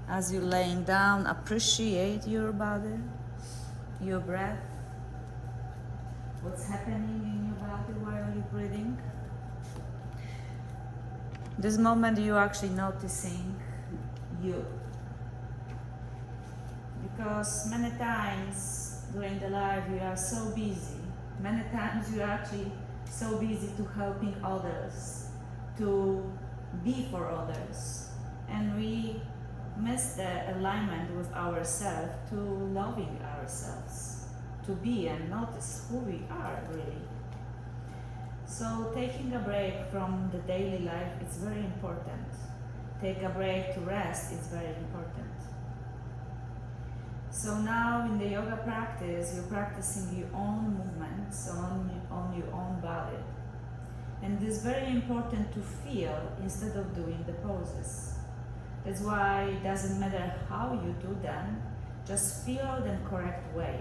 As you're laying down, appreciate your body, your breath, what's happening in your body while you're breathing. This moment you're actually noticing you. Because many times during the life we are so busy. Many times we are actually so busy to helping others, to be for others. And we miss the alignment with ourselves, to loving ourselves, to be and notice who we are really. So taking a break from the daily life is very important. Take a break to rest is very important. So now in the yoga practice, you're practicing your own movements on your own body. And it is very important to feel instead of doing the poses. That's why it doesn't matter how you do them, just feel the correct way.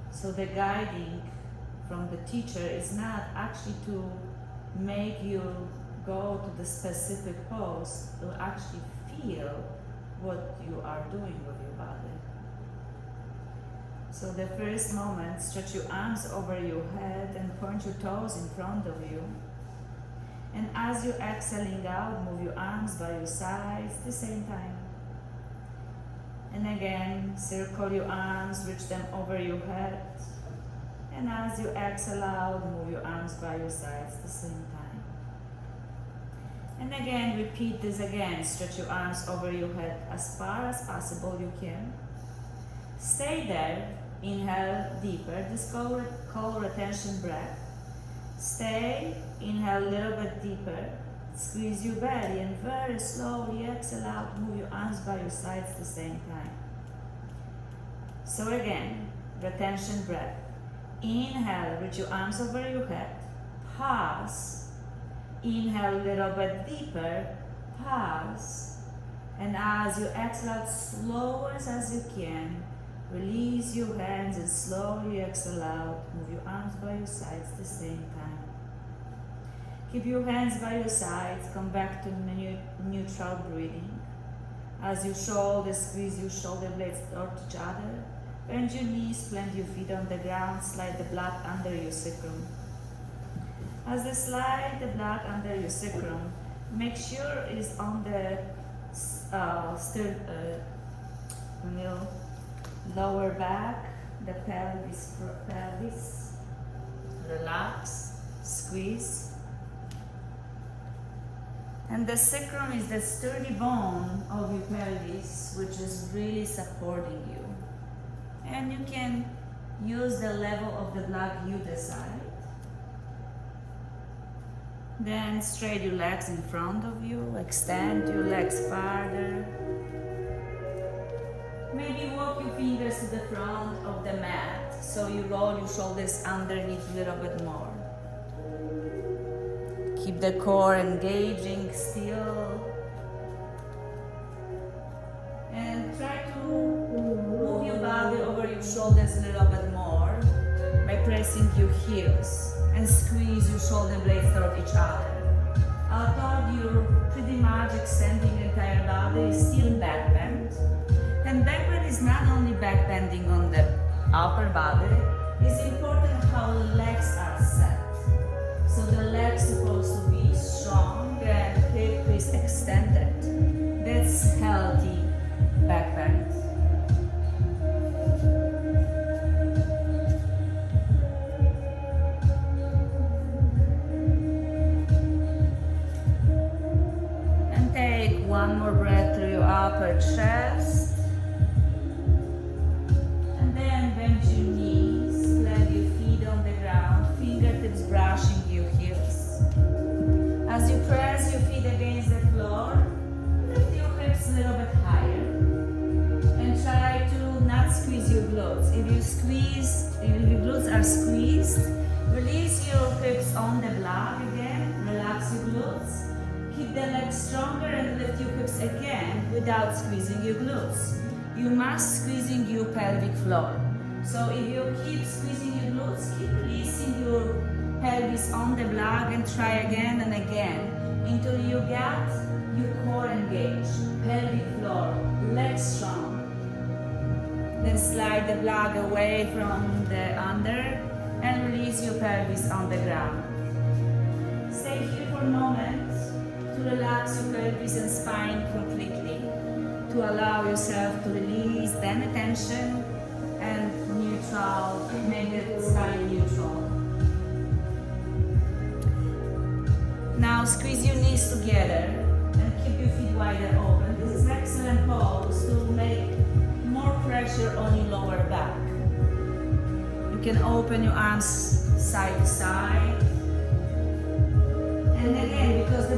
So the guiding from the teacher is not actually to make you go to the specific pose, to actually feel what you are doing with your body. So the first moment, stretch your arms over your head and point your toes in front of you. And as you're exhaling out, move your arms by your sides at the same time. And again, circle your arms, reach them over your head. And as you exhale out, move your arms by your sides at the same time. And again, repeat this again. Stretch your arms over your head as far as possible you can. Stay there. Inhale deeper. This is called retention breath. Stay. Inhale a little bit deeper. Squeeze your belly and very slowly exhale out. Move your arms by your sides at the same time. So again, retention breath. Inhale, reach your arms over your head. Pause. Inhale a little bit deeper. Pause. And as you exhale out slower as you can, release your hands and slowly exhale out. Move your arms by your sides at the same time. Keep your hands by your sides. Come back to neutral breathing. As you shoulder, squeeze your shoulder blades toward each other. Bend your knees, plant your feet on the ground, slide the blood under your sacrum. As they slide the blood under your sacrum, make sure it's on the lower back, the pelvis. Relax, squeeze. And the sacrum is the sturdy bone of your pelvis, which is really supporting you. And you can use the level of the blood you decide. Then straight your legs in front of you, extend your legs farther. Maybe walk your fingers to the front of the mat, so you roll your shoulders underneath a little bit more. Keep the core engaging still. And try to move your body over your shoulders a little bit more by pressing your heels and squeeze your shoulder blades toward each other. Although you're pretty much extending the entire body, still back bend. And back bend is not only back bending on the upper body, it's important how the legs are set. So the legs supposed to be strong and hip is extended. That's healthy back bend. And take one more breath through your upper chest. And then bend your knees, plant your feet on the ground, fingertips brushing your heels. As you press your feet against the floor, lift your hips a little bit higher. And try to not squeeze your glutes. If your glutes are squeezed, release your hips on the block again. Relax your glutes. Keep the legs stronger and lift your hips again without squeezing your glutes. You must squeezing your pelvic floor. So if you keep squeezing your glutes, keep releasing your pelvis on the block and try again and again until you get your core engaged. slide the block away from the under and release your pelvis on the ground. Stay here for a moment to relax your pelvis and spine completely, to allow yourself to release any tension and neutral, make the spine neutral. Now squeeze your knees together and keep your feet wider open. This is an excellent pose to make more pressure on your lower back. You can open your arms side to side. And again, because the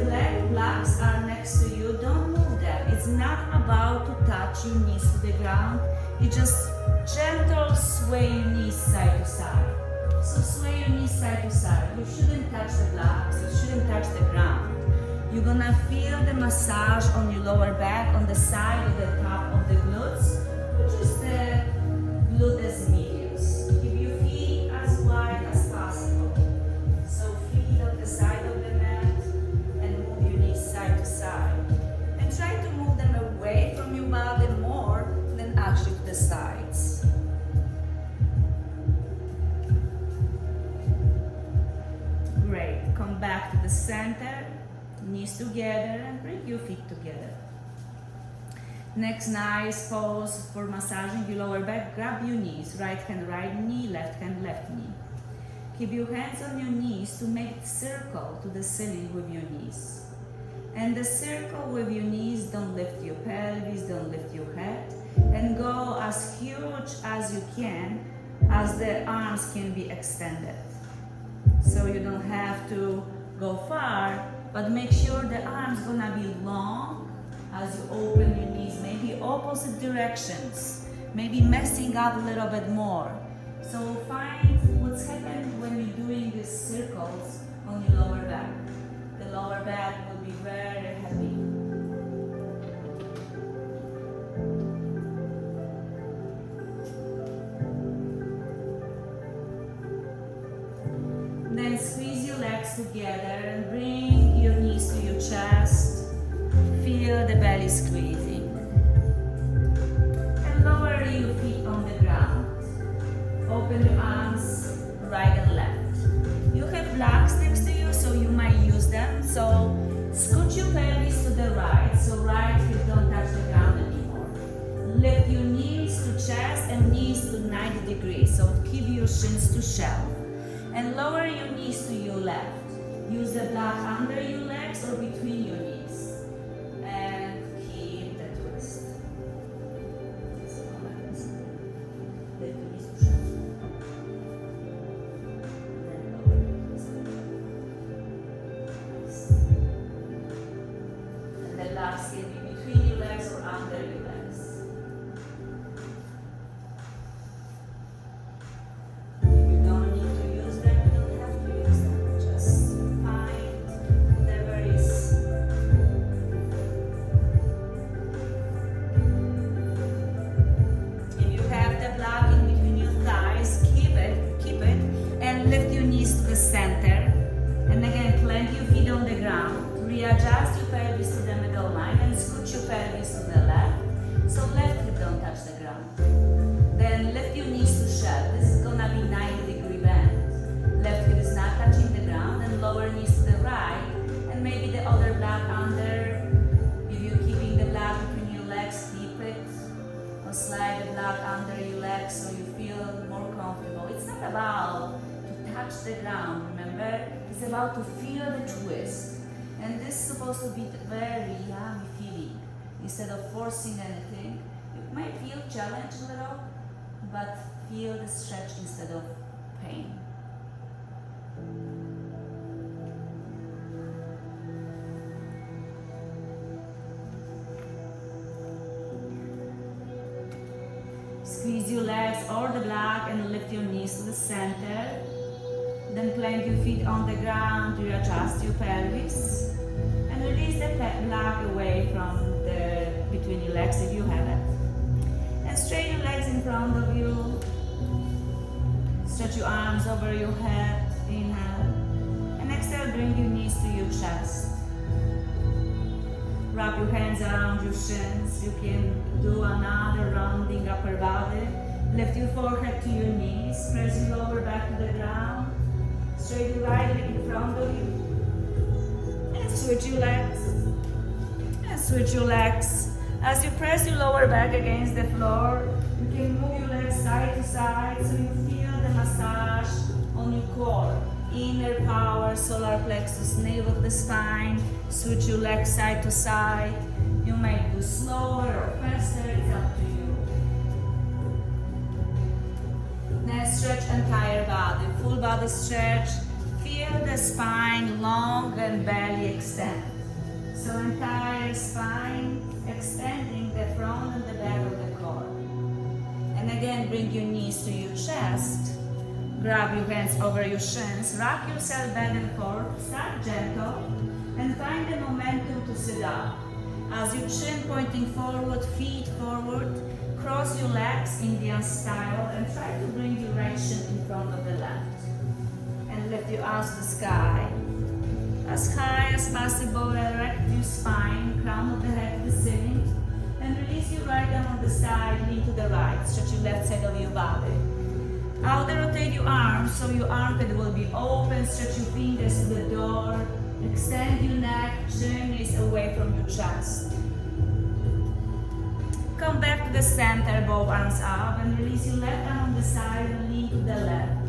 blocks are next to you, don't move them. It's not about to touch your knees to the ground. You just gentle sway your knees side to side. So sway your knees side to side. You shouldn't touch the blocks. You shouldn't touch the ground. You're gonna feel the massage on your lower back, on the side of the top of the glutes, which is the gluteus medius. Keep your feet as wide as possible. So feet on the side of the mat and move your knees side to side. And try to move them away from your body more than actually to the sides. Great. Come back to the center, knees together, and bring your feet together. Next nice pose for massaging your lower back. Grab your knees, right hand right knee, left hand left knee. Keep your hands on your knees to make a circle to the ceiling with your knees. And the circle with your knees, don't lift your pelvis, don't lift your head. And go as huge as you can, as the arms can be extended. So you don't have to go far, but make sure the arms gonna be long as you open your knees, maybe opposite directions, maybe messing up a little bit more. So find what's happening when you're doing these circles on your lower back. The lower back will be very heavy. Then squeeze your legs together and bring your knees to your chest. Feel the belly squeezing. And lower your feet on the ground. Open your arms right and left. You have blocks next to you, so you might use them. So scoot your pelvis to the right, so right feet don't touch the ground anymore. Lift your knees to chest and knees to 90 degrees, so keep your shins to shelf. And lower your knees to your left. Use the block under your legs or between your knees. And keep the twist. Lift your knees to shelf. Then lower your knees. And the blocks can be between your legs or under your legs. Readjust your pelvis to the middle line and scoot your pelvis to the left, so left hip don't touch the ground. Then lift your knees to shelf. This is gonna be 90-degree bend. Left hip is not touching the ground, and lower knees to the right, and maybe the other block under. If you're keeping the block between your legs, keep it, or slide the block under your legs so you feel more comfortable. It's not about to touch the ground, remember? It's about to feel the twist. And this is supposed to be very yummy feeling. Instead of forcing anything, you might feel challenged a little, but feel the stretch instead of pain. Squeeze your legs or the block and lift your knees to the center. Then plant your feet on the ground to adjust your pelvis. And release the block away from between your legs if you have it. And straighten your legs in front of you. Stretch your arms over your head. Inhale. And exhale, bring your knees to your chest. Wrap your hands around your shins. You can do another rounding upper body. Lift your forehead to your knees. Press your lower back to the ground. Straight your right leg in front of you. And switch your legs. And switch your legs. As you press your lower back against the floor, you can move your legs side to side so you feel the massage on your core. Inner power, solar plexus, navel of the spine. Switch your legs side to side. You may do slower or faster, it's up to you. Now stretch entire body, full body stretch. Feel the spine long and belly extend. So entire spine extending the front and the back of the core. And again, bring your knees to your chest. Grab your hands over your shins. Rock yourself back and forth. Start gentle and find the momentum to sit up. As your chin pointing forward, feet forward, cross your legs Indian style and try to bring your right shin in front of the left. And lift your arms to the sky. As high as possible, erect your spine, crown of the head to the ceiling. And release your right arm on the side, lean to the right. Stretch your left side of your body. Outer rotate your arms so your armpit will be open. Stretch your fingers to the door. Extend your neck, chin is away from your chest. Come back to the center, both arms up, and release your left arm on the side and lean to the left.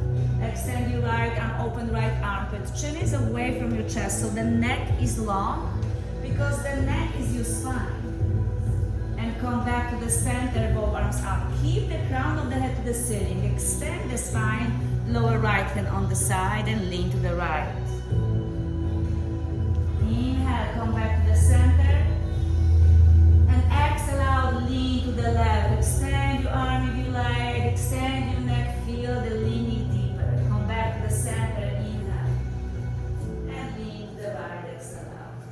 Extend your right arm, open right armpit. Chin is away from your chest, so the neck is long because the neck is your spine. And come back to the center, both arms up. Keep the crown of the head to the ceiling. Extend the spine, lower right hand on the side and lean to the right. Inhale, come back to the center. And exhale out, lean to the left. Extend your arm if you like. Extend your neck, feel the leaning deeper. Come back to the center, inhale. And lean to the right, exhale out.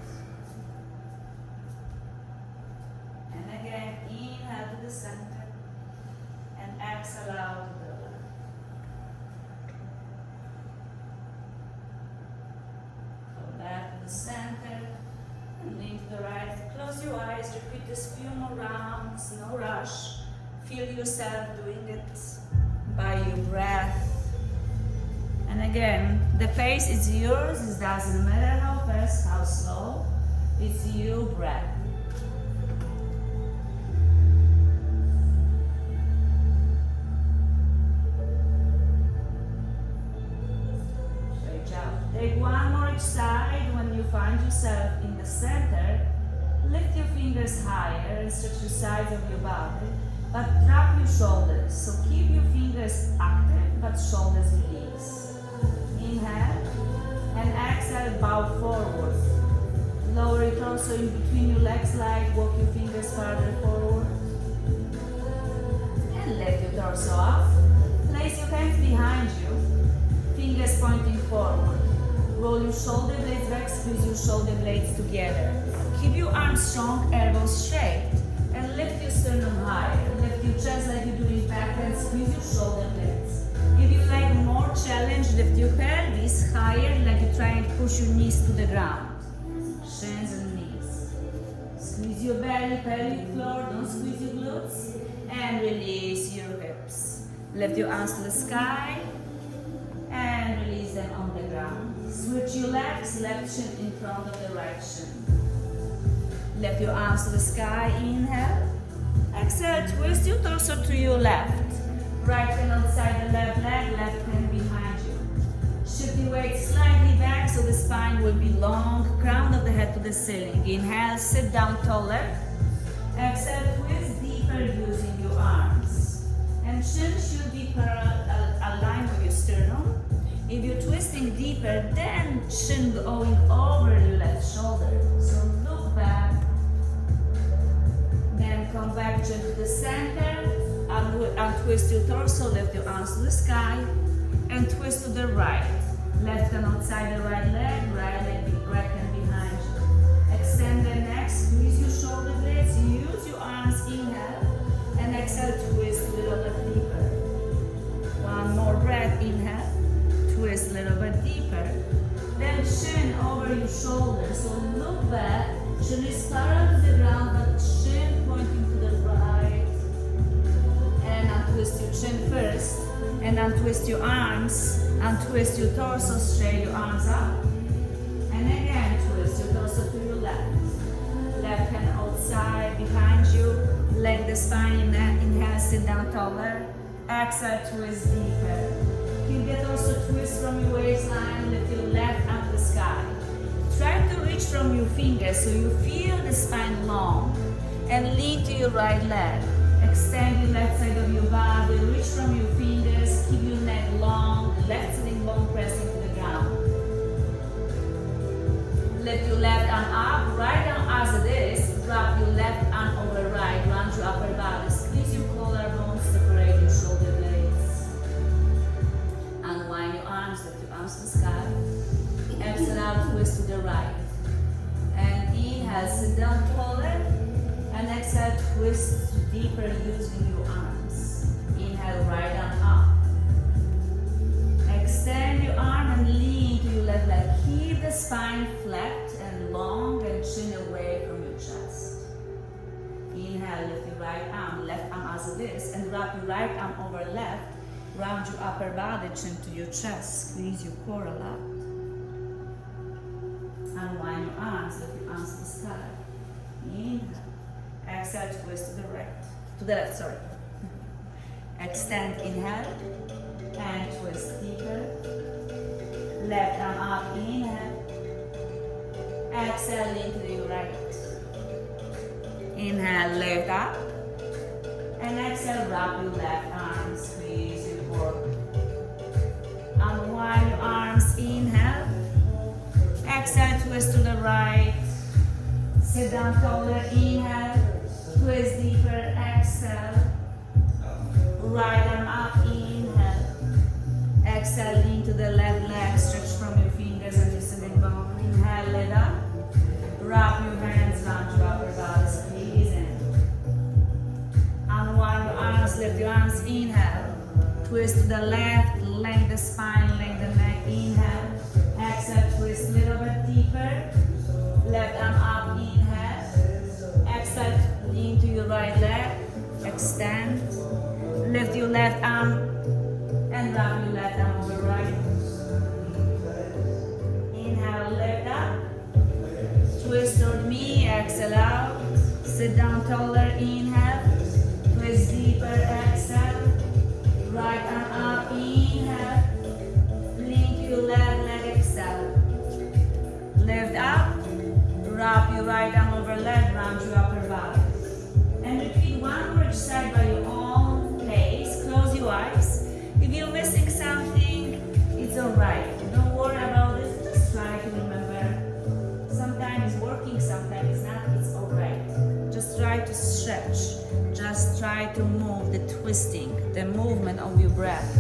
And again, inhale to the center. And exhale out to the left. Come back to the center. And lean to the right. Close your eyes. Repeat this few more rounds. No rush. Feel yourself doing it by your breath. And again, the pace is yours. It doesn't matter how fast, how slow. It's your breath. Stretch out. Take one more each side. When you find yourself in the center, lift your fingers higher and stretch the sides of your body, but drop your shoulders. So keep your fingers active, but shoulders release. Inhale, and exhale, bow forward. Lower your torso in between your legs, like walk your fingers farther forward. And lift your torso up. Place your hands behind you, fingers pointing forward. Roll your shoulder blades back, squeeze your shoulder blades together. Keep your arms strong, elbows straight, and lift your sternum higher. Lift your chest like you do in backhand, squeeze your shoulder blades. If you like more challenge, lift your pelvis higher, like you try and push your knees to the ground. Shins and knees. Squeeze your belly, pelvic floor, don't squeeze your glutes, and release your hips. Lift your arms to the sky, and release them on the ground. Switch your legs, left shin in front of the right shin. Lift your arms to the sky, inhale. Exhale, twist your torso to your left. Right hand outside the left leg, left hand behind you. Shift your weight slightly back so the spine will be long, crown of the head to the ceiling. Inhale, sit down taller. Exhale, twist deeper using your arms. And chin should be aligned with your sternum. If you're twisting deeper, then chin going over your left shoulder. So look back. Then come back to the center. Untwist your torso, lift your arms to the sky. And twist to the right. Left hand outside the right leg hand behind you. Extend the neck, squeeze your shoulder blades. Use your arms, inhale. And exhale, twist a little bit deeper. One more breath, inhale. Twist a little bit deeper. Then chin over your shoulders. So look back. Chin is parallel to the ground, but chin pointing to the right. And untwist your chin twist your arms and twist your torso straight, your arms up. And again, twist your torso to your left. Left hand outside, behind you. Leg the spine, inhale, sit down taller. Exhale, twist deeper. Keep the torso twist from your waistline, lift your left arm to the sky. Try to reach from your fingers so you feel the spine long. And lean to your right leg. Extend the left side of your body, reach from your fingers, keep your neck long, left sitting bone pressing to the ground. Lift your left arm up, right arm as it is, drop your left arm over right, round your upper body, squeeze your collarbones, separate your shoulder blades. Unwind your arms, lift your arms to the sky. Exhale out, twist to the right. And inhale, sit down taller. And exhale, twist deeper using your arms. Inhale, right arm up. Extend your arm and lean to your left leg. Keep the spine flat and long and chin away from your chest. Inhale, lift your right arm, left arm as it is, and wrap your right arm over left. Round your upper body, chin to your chest. Squeeze your core a lot. Unwind your arms, lift your arms to the sky. Inhale. Exhale, twist to the left, sorry. Extend, inhale, and twist deeper. Left arm up, inhale. Exhale, lean to your right. Inhale, lift up. And exhale, wrap your left arm, squeeze your core. Unwind your arms, inhale. Exhale, twist to the right. Sit down taller, inhale. Twist deeper, exhale. Right arm up, inhale. Exhale, lean to the left leg, stretch from your fingers and your sitting bone. Inhale, lift up. Wrap your hands around your upper body, squeeze in. Unwind your arms, lift your arms, inhale. Twist to the left, lengthen the spine, lengthen the neck, inhale. Exhale, twist a little bit deeper. Left arm up, inhale. Exhale, lean to your right leg, extend. Lift your left arm and wrap your left arm over right. Inhale, lift up. Twist toward me, exhale out. Sit down taller, inhale. Twist deeper, exhale. Right arm up, inhale. Lean to your left leg, exhale. Lift up. Wrap your right arm over left, round your upper body. And repeat one more each side by your own pace. Close your eyes. If you're missing something, it's alright. Don't worry about it. Just try to remember. Sometimes it's working, sometimes it's not. It's alright. Just try to stretch. Just try to move the twisting, the movement of your breath.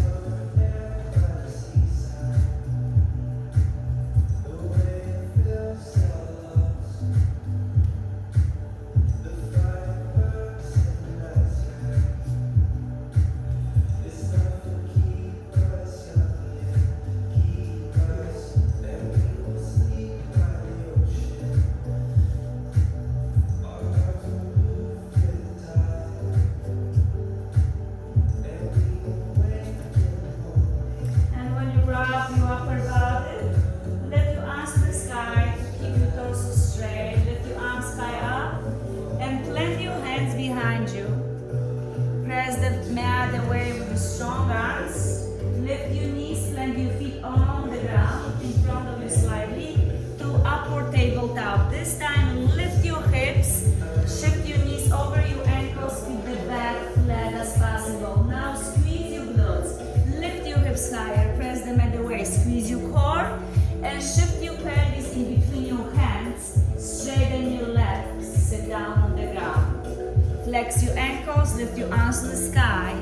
Flex your ankles, lift your arms to the sky.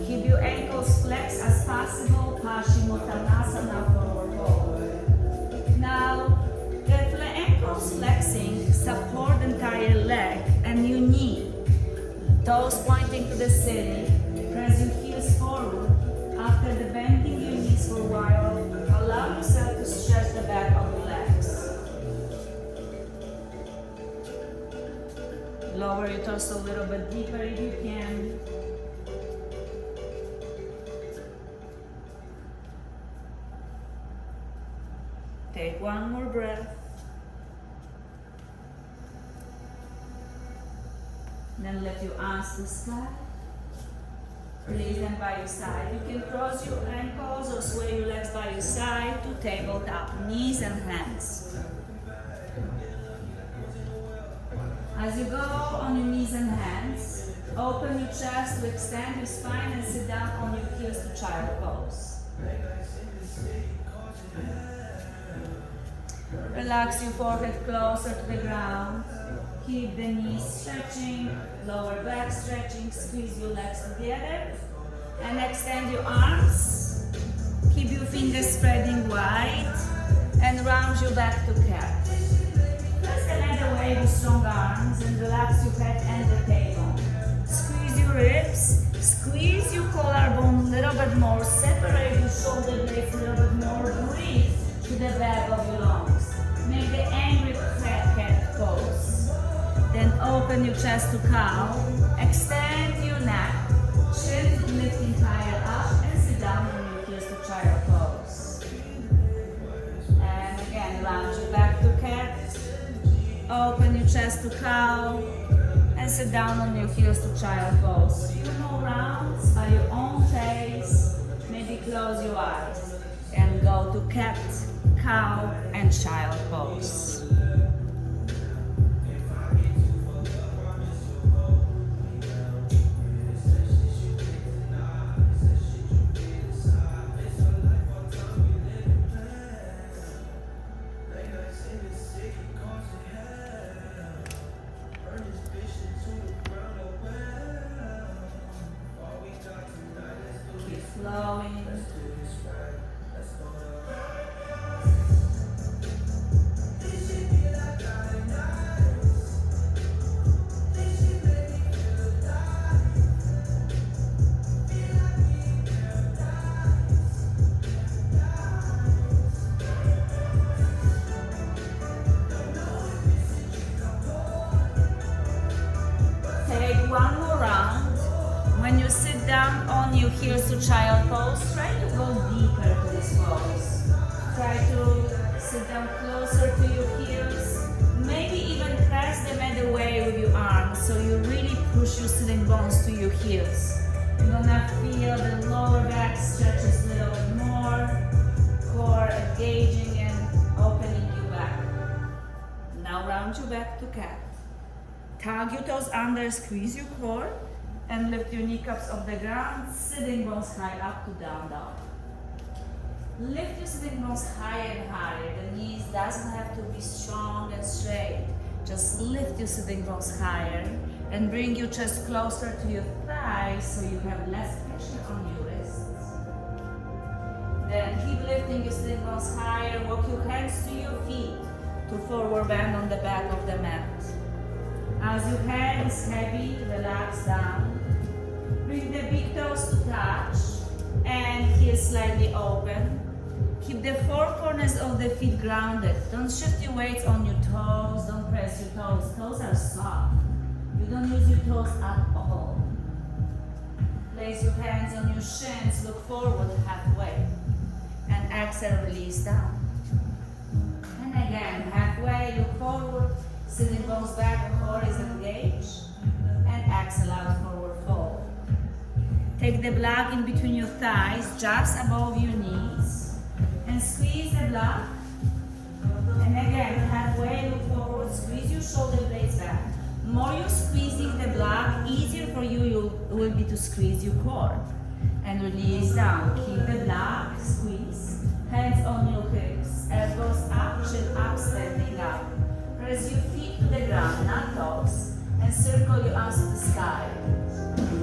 Keep your ankles flexed as possible. Paschimottanasana, forward fold. Now, the ankles flexing, support the entire leg and your knee. Toes pointing to the ceiling. Press your heels forward. After the bending your knees for a while, allow yourself to stretch the back of your legs. Lower your torso a little bit deeper if you can. one more breath. Then lift your arms to the sky. Release them by your side. You can cross your ankles or sway your legs by your side to tabletop, knees and hands. As you go on your knees and hands, open your chest to extend your spine and sit down on your heels to child pose. Relax your forehead closer to the ground. Keep the knees stretching, lower back stretching, squeeze your legs together and extend your arms. Keep your fingers spreading wide and round your back to cat. Press the leg away with strong arms and relax your head and the tailbone. Squeeze your ribs, squeeze your collarbone a little bit more, separate your shoulder blades a little bit more, breathe to the back of your lungs. Make the angry cat pose. Then open your chest to cow, extend your neck, chin lifting higher up and sit down on your heels to child pose. And again, round your back to cat, open your chest to cow and sit down on your heels to child pose. Few more rounds by your own pace, maybe close your eyes and go to cat, cow and child pose. Flowing. Take one more round. When you sit down on your heels to child pose, try to go deeper to this pose. Try to sit down closer to your heels. Maybe even press the mat away with your arms so you really push your sitting bones to your heels. You're gonna feel the lower back stretches a little bit more, core engaging and opening your back. Now round your back to cat. Tug your toes under, squeeze your core. And lift your kneecaps off the ground, sitting bones high up to down dog. Lift your sitting bones higher and higher. The knees doesn't have to be strong and straight. Just lift your sitting bones higher and bring your chest closer to your thighs so you have less pressure on your wrists. Then keep lifting your sitting bones higher. Walk your hands to your feet to forward bend on the back of the mat. As your head is heavy, relax down. Bring the big toes to touch and heels slightly open. Keep the four corners of the feet grounded. Don't shift your weight on your toes. Don't press your toes. Toes are soft. You don't use your toes at all. Place your hands on your shins. Look forward halfway. And exhale, release down. And again, halfway, look forward. Sitting bones back, core is engaged. And exhale out, forward fold. Take the block in between your thighs, just above your knees. And squeeze the block. And again, halfway, look forward, squeeze your shoulder blades back. More you're squeezing the block, easier for you will be to squeeze your core. And release down. Keep the block, squeeze. Hands on your hips. Elbows up, chin up, standing up. Press your feet to the ground, not toes, and circle your arms to the sky.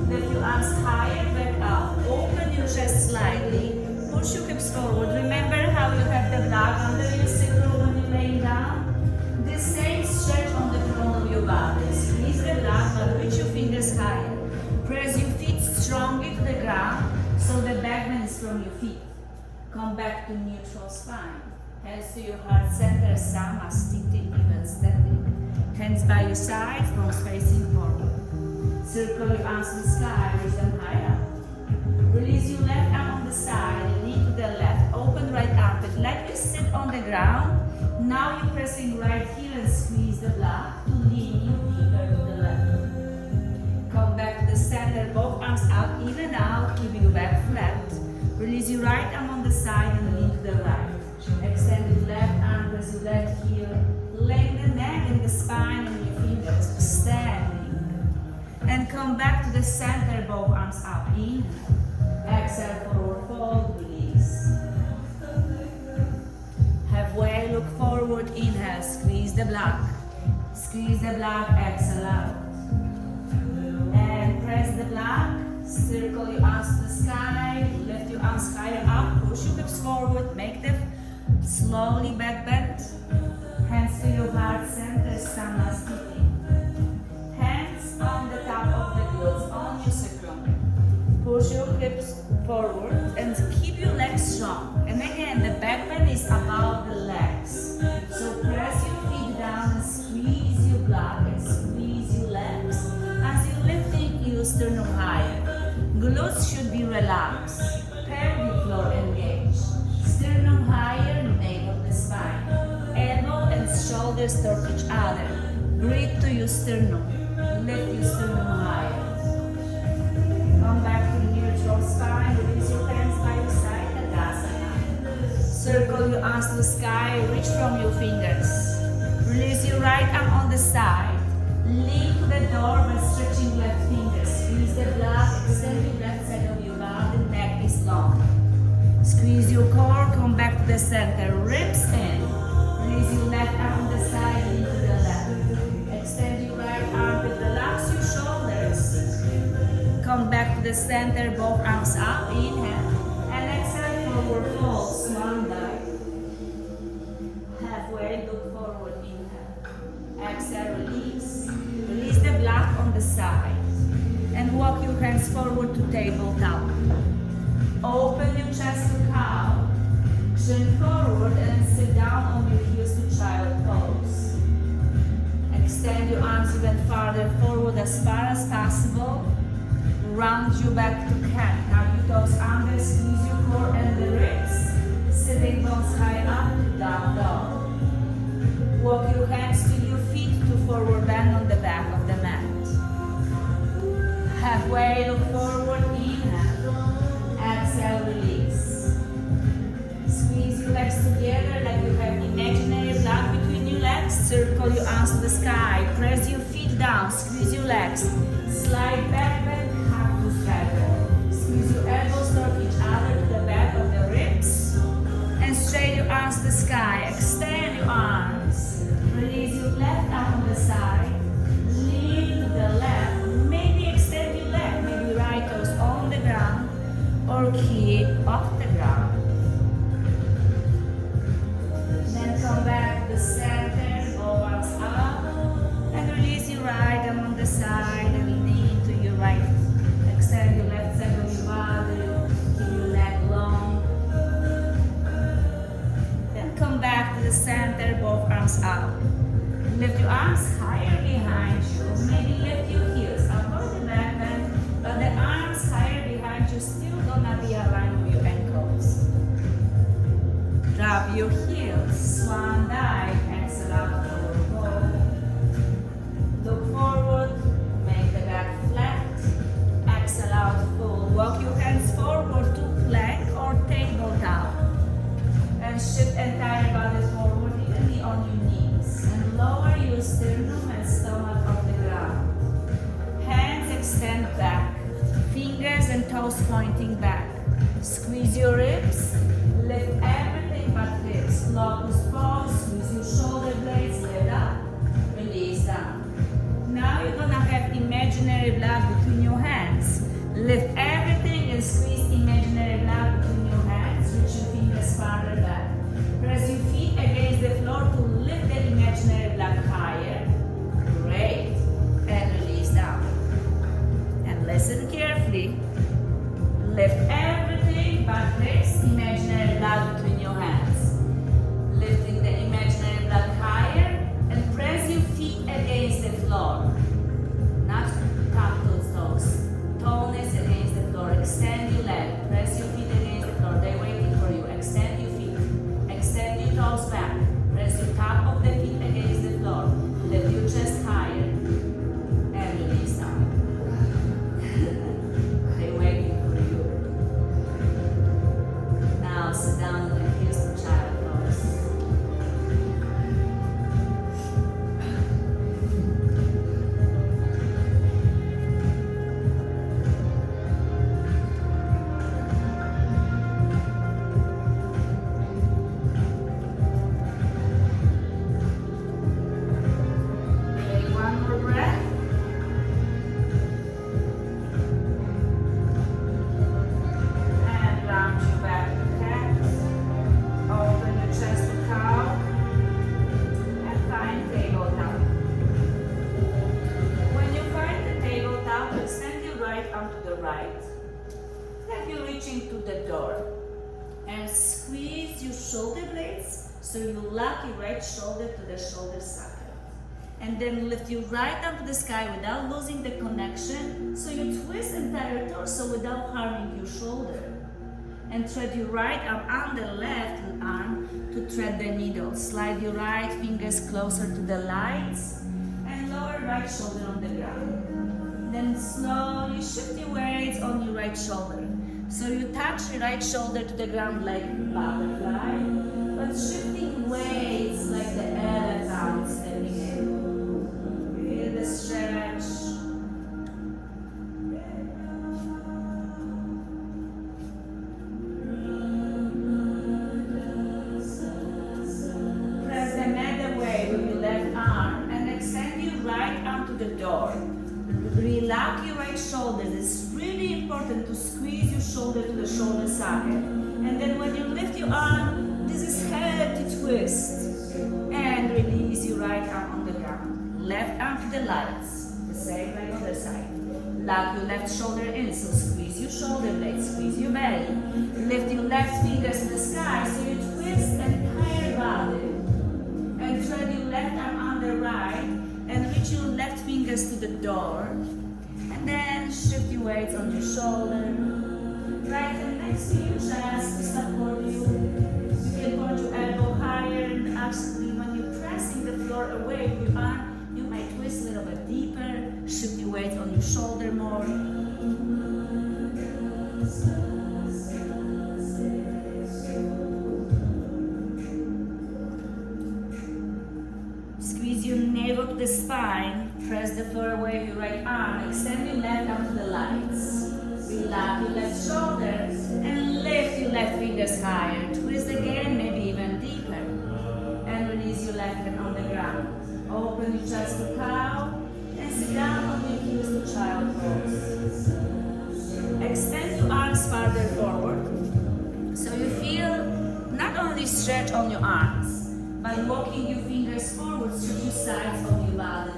Lift your arms higher, back up. Open your chest slightly. Push your hips forward. Remember how you have the block under your sacrum when you're laying down? The same stretch on the front of your body. Squeeze the block, but reach your fingers higher. Press your feet strongly to the ground so the back bend is from your feet. Come back to neutral spine. Hands to your heart center, Samasthiti, even standing. Hands by your sides, palms facing forward. Circle your arms to the sky, raise them high up. Release your left arm on the side, lean to the left. Open right armpit. Let you sit on the ground Now you're pressing right heel and squeeze the block to lean you deeper to the left. Come back to the center, both arms up, even out, keeping your back flat. Release your right arm on the side and lean to the right. Extend your left arm, press your left heel. Lengthen the neck and the spine and your fingers. Standing. And come back to the center, both arms up. Inhale. Exhale, forward fold, release. Halfway, look forward, inhale, squeeze the block. Squeeze the block, exhale out. And press the block, circle your arms to the sky, lift your arms higher up, push your hips forward, make them slowly back bend. Hands to your heart center, Samasthiti. Hands on the top of the glutes, on your sacrum. Push your hips forward and keep your legs strong. And again, the back bend is above the legs. So press your feet down and squeeze your block and squeeze your legs. As you're lifting your sternum higher, glutes should be relaxed. Pelvic floor engaged. Sternum higher, navel the spine. Elbow and shoulders touch each other. Breathe to your sternum. Lift your sternum higher. Come back to neutral spine. Release your hands by your side. Tadasana. Circle your arms to the sky. Reach from your fingers. Release your right arm on the side. Lean to the door by stretching left fingers. Squeeze the block. Extend your left side of your body. The neck is long. Squeeze your core. Come back to the center. Ribs in. Release your left arm on the side. Lean to the left. Extend your right arm. Relax your shoulders. Come back to the center. Both arms up. Inhale. And exhale. Forward fold. Swan dive. Halfway. Look forward. Inhale. Exhale. Release. Release the block on the side. And walk your hands forward to tabletop. Open your chest to cow. Chin forward and sit down on your heels to child pose. Extend your arms even farther forward as far as possible. Round your back to cat. Now your toes under, squeeze your core and the ribs. Sitting bones high up, down dog. Walk your hands to your feet to forward bend on the back of the mat. Halfway, look forward, inhale. Exhale, release. Squeeze your legs together like you have imaginary block between your legs. Circle your arms to the sky. Press your feet down. Squeeze your legs. Slide back, bend, cactus bend. Squeeze your elbows toward each other to the back of the ribs. And straighten your arms to the sky. Extend your arms. Release your left arm on the side. Lean to the left. Maybe extend your leg. Maybe right toes on the ground. Or keep off the ground. Then come back to the center, both arms up, and release your right arm on the side and lean to your right. Extend your left side of your body, keep your leg long. Then come back to the center, both arms up. Lift your arms higher behind you. Maybe lift your heels up or the back bend, but the arms higher behind you still gonna be aligned with your ankles. Drop your heels, swan dive, exhale out, forward fold. Look forward, make the back flat, exhale out, full. Walk your hands forward to plank or tabletop. And shift entire body forward, evenly on your knees. And lower your sternum and stomach off the ground. Hands extend back, fingers and toes pointing back. Squeeze your ribs, lift everything but hips. Locust pose, squeeze your shoulder blades, lift up, release down. Now you're gonna have imaginary block between your hands. Lift everything and squeeze imaginary block between your hands. Reach your fingers farther back. Press your feet against the floor to lift the imaginary block higher. Great. And release down. And listen carefully. Lift everything but this imaginary block between your hands. Lifting the imaginary block higher and press your feet against the floor. Not top toes, toes. Toes against the floor. Extend your leg. Press your feet against the floor. They're waiting for you. Extend your feet. Extend your right. Like you're reaching to the door. And squeeze your shoulder blades so you lock your right shoulder to the shoulder socket. And then lift your right arm to the sky without losing the connection. So you twist entire torso without harming your shoulder. And thread your right arm on the left arm to thread the needle. Slide your right fingers closer to the lights and lower right shoulder on the ground. Then slowly shift your weights on your right shoulder. So you touch your right shoulder to the ground like butterfly, but shifting weights like the elephant stepping in. Feel the stretch. Press the mat away with your left arm and extend your right arm to the door. Relax your right shoulder. It's really important to squeeze your shoulder to the shoulder socket. And then when you lift your arm, this is healthy twist. And release your right arm on the ground. Left arm to the lights. The same like other side. Lock your left shoulder in, so squeeze your shoulder blades, squeeze your belly. Lift your left fingers to the sky, so you twist entire body. And thread your left arm on the right. And reach your left fingers to the door. And then shift your weights on your shoulder. Right hand next to your chest to support you. You can point your elbow higher, and actually when you're pressing the floor away with your arm, you might twist a little bit deeper. Shift your weight on your shoulder more. Squeeze your navel to the spine. Press the floor away with your right arm. Extend your left arm to the lights. Relax your left shoulder and lift your left fingers higher. Twist again, maybe even deeper. And release your left hand on the ground. Open your chest to cow and sit down on your heels to child pose. Extend your arms farther forward so you feel not only stretch on your arms, but walking your fingers forward to the sides of your body.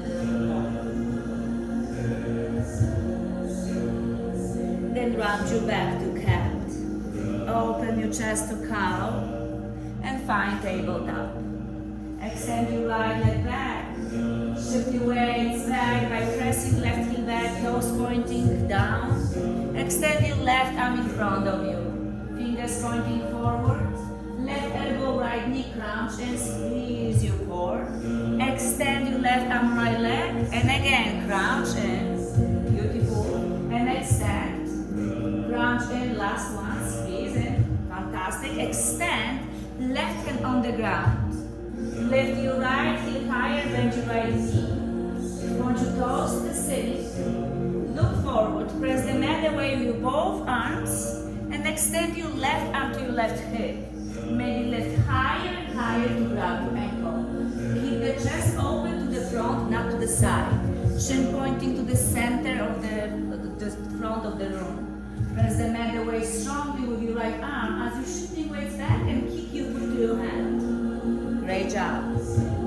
Then round your back to cat. Open your chest to cow and find tabletop. Extend your right leg back. Shift your weights back by pressing left heel back, toes pointing down. Extend your left arm in front of you. Fingers pointing forward. Left elbow, right knee, crouch and squeeze your core. Extend your left arm, right leg, and again crouch in. Beautiful. And extend. Crouch in. Last one. Squeeze in. Fantastic. Extend. Left hand on the ground. Lift your right heel higher, bend your right knee. Point your toes to the ceiling. Look forward. Press the mat away with both arms and extend your left arm to your left hip. Maybe lift higher and higher to grab your ankle. Keep the chest open to the front, not to the side. Chin pointing to the center of the front of the room. Press the mat away strongly with your right arm as you're shifting weights back and kick your foot to your hand. Great job.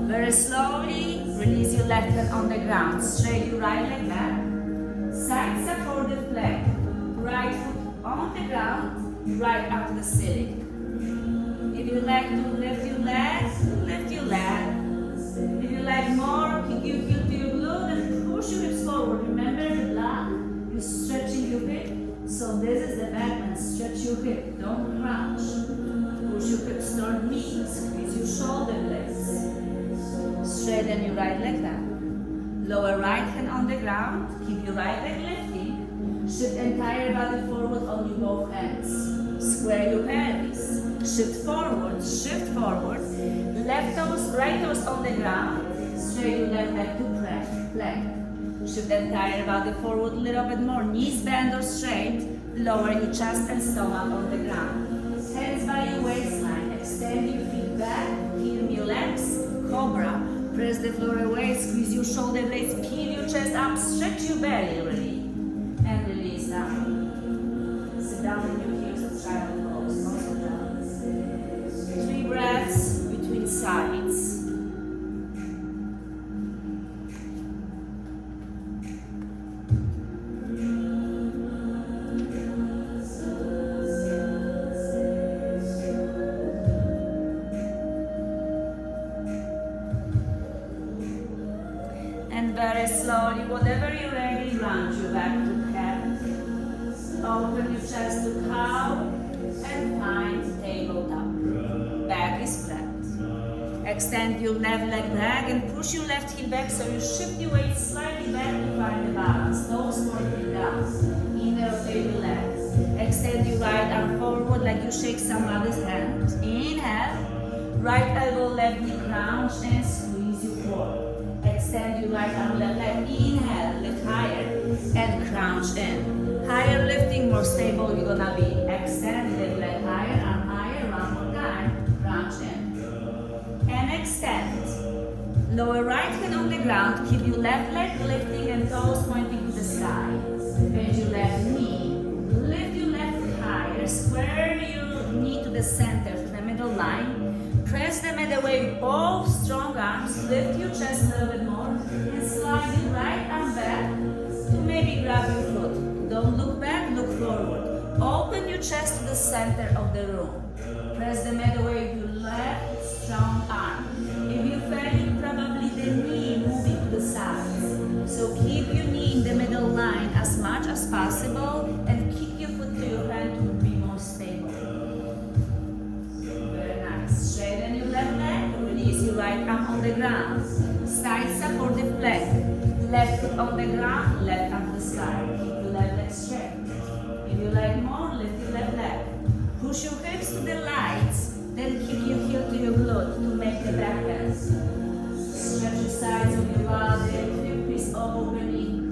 Very slowly, release your left hand on the ground. Straight your right leg back. Side supported plank. Right foot on the ground, right arm to the ceiling. If you like to lift your legs, lift your leg. If you like more, kick your heel to your glute and push your hips forward. Remember the block, you're stretching your hip. So this is the back and stretch your hip, don't crouch. Push your hips toward me, squeeze your shoulder blades. Straighten your right leg down. Lower right hand on the ground, keep your right leg lifting. Shift entire body forward on your both hands. Square your pelvis. Shift forward, left toes, right toes on the ground, straight your left leg to plank. Shift the entire body forward a little bit more, knees bend or straight, lower your chest and stomach on the ground. Hands by your waistline, extend your feet back, heel your legs, cobra, press the floor away, squeeze your shoulder blades, peel your chest up, stretch your belly really, and release down. Sit down on your heels, child pose, also down. 3 breaths between sides. whatever you're ready, round your back to cat. Open your chest to cow and find tabletop. Back is flat. Extend your left leg back and push your left heel back so you shift your weight slightly back to find the balance. Toes pointing down. Inner rotate your legs. Extend your right arm forward like you shake somebody's hand. Inhale. Right elbow, left knee, crunch and squeeze you forward. Extend your right arm, left leg. Inhale, lift higher and crunch in. Higher lifting, more stable you're gonna be. Extend, lift leg higher, arm higher, one more time. Crunch in. And extend. Lower right hand on the ground. Keep your left leg lifting and toes pointing to the sky. Bend your left knee. Lift your left foot higher. Square your knee to the center, to the middle line. Press the middle away with both strong arms. Lift your chest a little bit more. And slide your right arm back to maybe grab your foot. Don't look back, look forward. Open your chest to the center of the room. Press the middle away with your left strong arm. If you feel it, probably the knee moving to the sides. So keep your knee in the middle line as much as possible and kick your foot to your hand to be more stable. Very nice. Straighten your left leg, release your right arm on the ground. Side supportive leg. Left foot on the ground, left arm to the side. Keep your left leg straight. If you like more, lift your left leg. Push your hips to the lights. Then kick your heel to your glute to make the back bend. Stretch the sides of your body, hip is opening.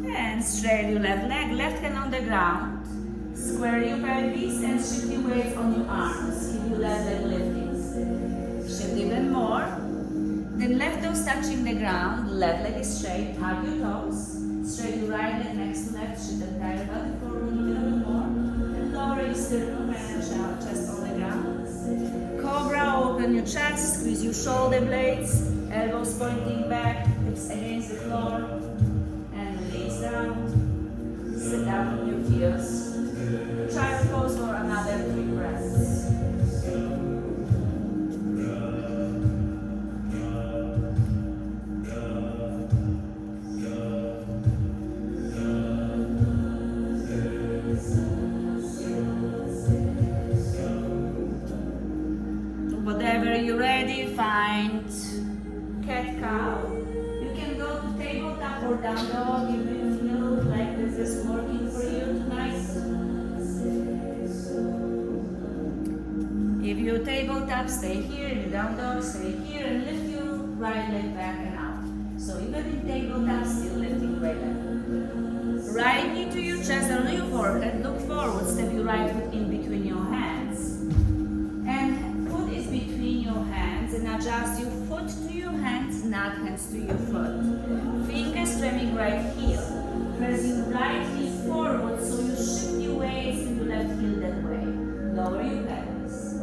And straighten your left leg, left hand on the ground. Square your pelvis and shift your weight on your arms. Keep your left leg lifting. Shift even more. Then left toes touching the ground, left leg is straight, hug your toes. Straight your right leg next to left, shift the entire body forward a little bit more. Lower your sternum and chest on the ground. Cobra, open your chest, squeeze your shoulder blades, elbows pointing back, hips against the floor, and release down. Sit down on your heels. Try to pose for another 3 breaths. Whatever you're ready, find cat cow. You can go to tabletop or down dog if you feel like this is working for you tonight. If you're tabletop, stay here. If you're down dog, stay here and lift your right leg back and out. So even in tabletop, still lifting right leg. Right knee to your chest and your forehead. Look forward. Step your right foot in between your hands. And between your hands and adjust your foot to your hands, not hands to your foot. Fingers stemming right heel. Press your right knee forward so you shift your weight to your left heel that way. Lower your pelvis.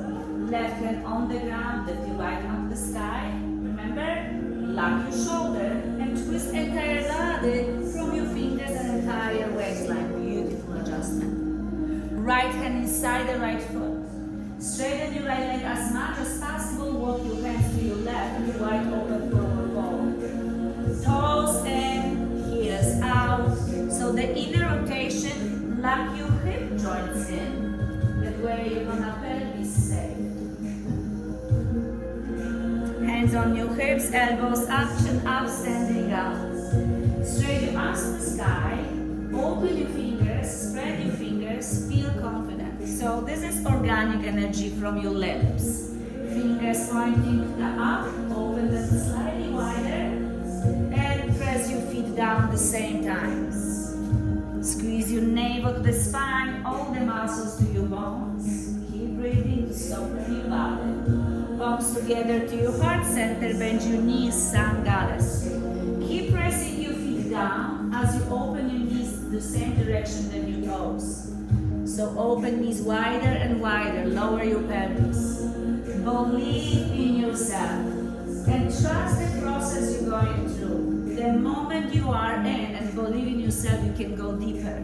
Left hand on the ground, lift your right arm to the sky. Remember, lock your shoulder and twist entire body from your fingers and entire waistline. Beautiful adjustment. Right hand inside the right foot. Straighten your right leg as much as possible. Walk your hands to your left, wide open forward fold. Toes in, heels out. So the inner rotation, lock your hip joints in. That way you're gonna pelvis safe. Hands on your hips, elbows up, chin up, standing up. Straighten your arms to the sky. Open your fingers, spread your fingers, feel confident. So this is organic energy from your limbs. Fingers pointing up, open them slightly wider, and press your feet down at the same times. Squeeze your navel to the spine, all the muscles to your bones. Keep breathing to soften your body. Palms together to your heart center, bend your knees, sun goddess. Keep pressing your feet down as you open your knees to the same direction than your toes. So open knees wider and wider, lower your pelvis. Believe in yourself and trust the process you're going through. The moment you are in and believe in yourself, you can go deeper.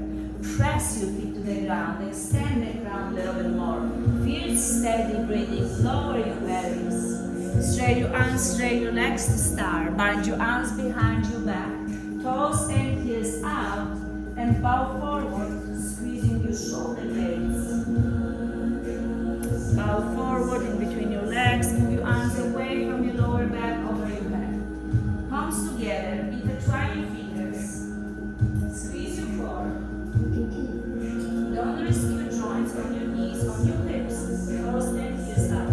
Press your feet to the ground, extend the ground a little bit more. Feel steady breathing, lower your pelvis. Straight your arms, straight your legs to start. Bind your arms behind your back. Toes and heels out. And bow forward, squeezing your shoulder blades. Bow forward in between your legs. Move your arms away from your lower back, over your head. Palms together, intertwine your fingers. Squeeze your core. Don't risk your joints on your knees, on your hips. Toes and heels out.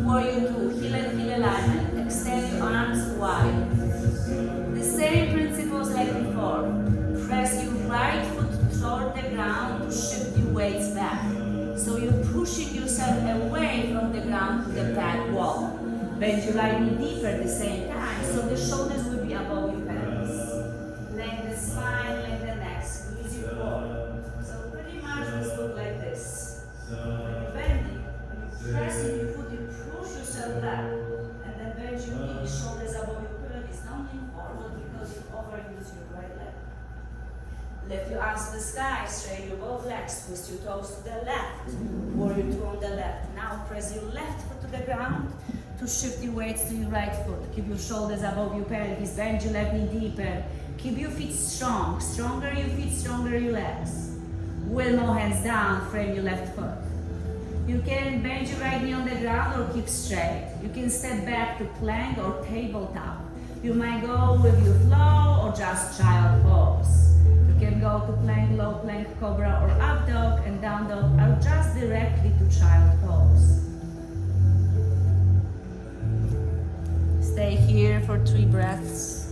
Warrior 2, heel and heel alignment. Extend your arms wide. The same principles like before. Press your right foot toward the ground to shift your weights back. So you're pushing yourself away from the ground to the back wall. Bend your right knee deeper at the same time, so the shoulders will be above your pelvis. Lengthen the spine, lengthen the neck, squeeze your core. So pretty much this look like this. When you're bending, when you're pressing your foot, you push yourself back, and then bend your knee, shoulders above your pelvis. Don't lean forward because you overuse your right leg. Lift your arms to the sky, straighten your both legs, twist your toes to the left. Warrior 2 on the left. Now press your left foot to the ground to shift your weights to your right foot. Keep your shoulders above your pelvis, bend your left knee deeper. Keep your feet strong. Stronger your feet, stronger your legs. Will no hands down, frame your left foot. You can bend your right knee on the ground or keep straight. You can step back to plank or tabletop. You might go with your flow or just child pose. You can go to plank, low plank, cobra or up dog and down dog or just directly to child pose. Stay here for 3 breaths.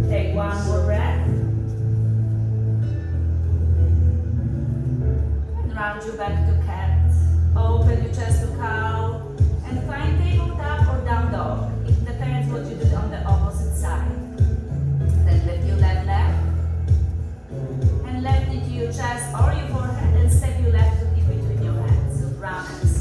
Take one more breath. And round your back to cat. Open your chest to cow. And find tabletop or down dog. It depends what you did on the opposite side. Then lift your left leg. And left knee to your chest or your forehead. And step your left foot in between your hands. So roundness.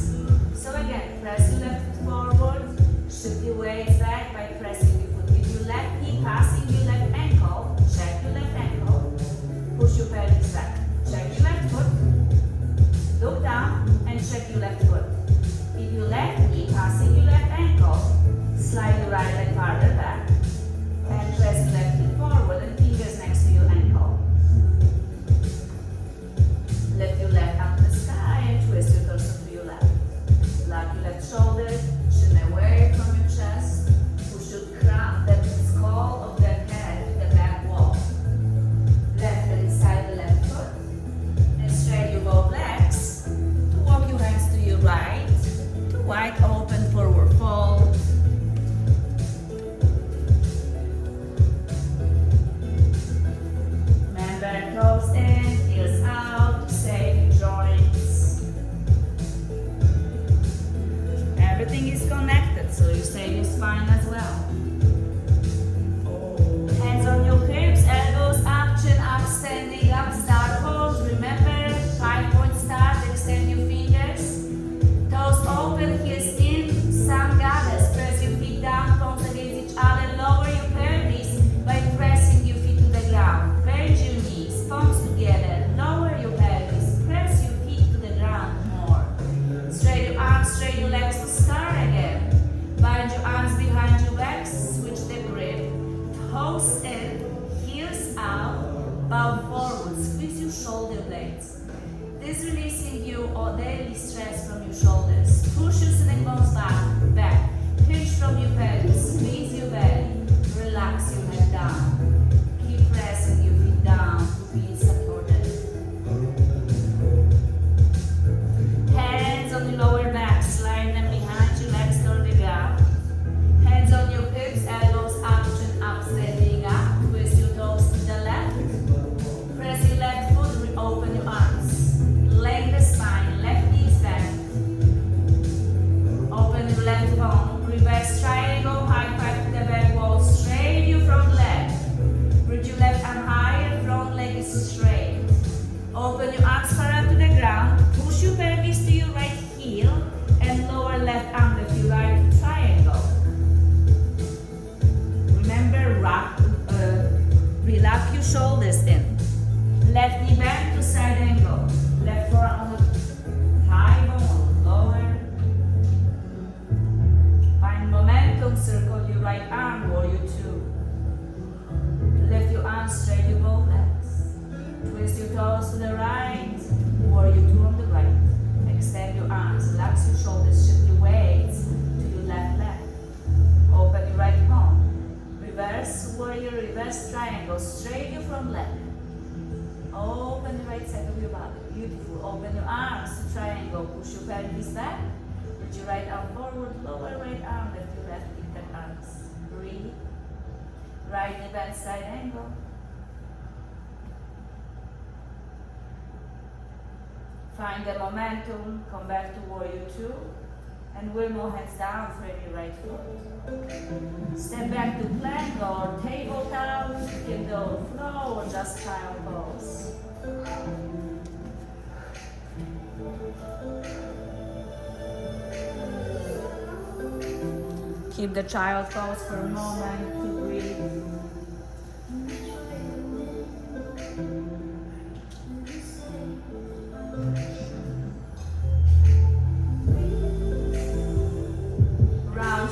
So again, press your left foot forward. Shift your weights back by pressing your foot with your left knee, passing your left ankle. Check your left ankle. Push your pelvis back. Check your left foot. Look down and check your left foot. Keep your left knee passing your left ankle. Slide your right leg farther back. And press your left knee forward and fingers next to your ankle. Lift your left up to the sky and twist your torso to your left. Lock your left shoulder, chin away from your chest. Push your crown, the skull of the head to the back wall. Left hand inside the left foot. And straighten your both legs. To walk your hands to your right. To wide open forward fold. Remember, toes in, heels out, save joints. Everything is connected, so you save your spine as well. Hands on your hips, elbows up, chin up, standing up, star pose. Remember, 5-point start, extend your fingers. Toes open, heels in, sun goddess. Press your feet down, palms against each other. Lower your pelvis by pressing your feet to the ground. Bend your knees, palms together. Lower your pelvis. Relax your shoulders, shift your weights to your left leg. Open your right palm. Reverse warrior, reverse triangle. Straight your front leg. Open the right side of your body. Beautiful. Open your arms to triangle. Push your pelvis back. Put your right arm forward. Lower right arm. Lift your left inner arms. Breathe. Right knee bend side angle. Find the momentum. Come back to warrior 2. And we'll move hands down, frame your right foot. Step back to plank or tabletop. You can go flow or just child pose. Keep the child pose for a moment to breathe.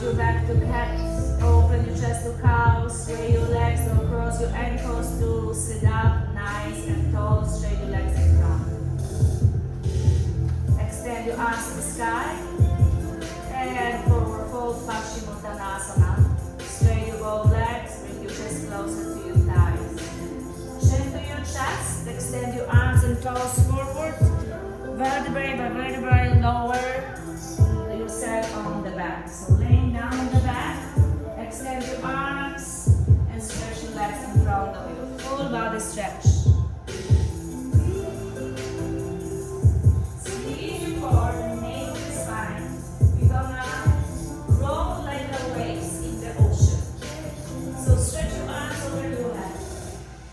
Your back to cats, open your chest to cows, sway your legs or cross your ankles to sit up, nice and tall, straight your legs in front. Extend your arms to the sky, and forward fold, Paschimottanasana. Straight your both legs, bring your chest closer to your thighs. Chin to your chest, extend your arms and toes forward, vertebrae by vertebrae, lower yourself on the back. So laying down on the back, extend your arms and stretch your legs in front of you. Full body stretch. Squeeze your core and nape your spine. We're gonna roll like the waves in the ocean. So stretch your arms over your head.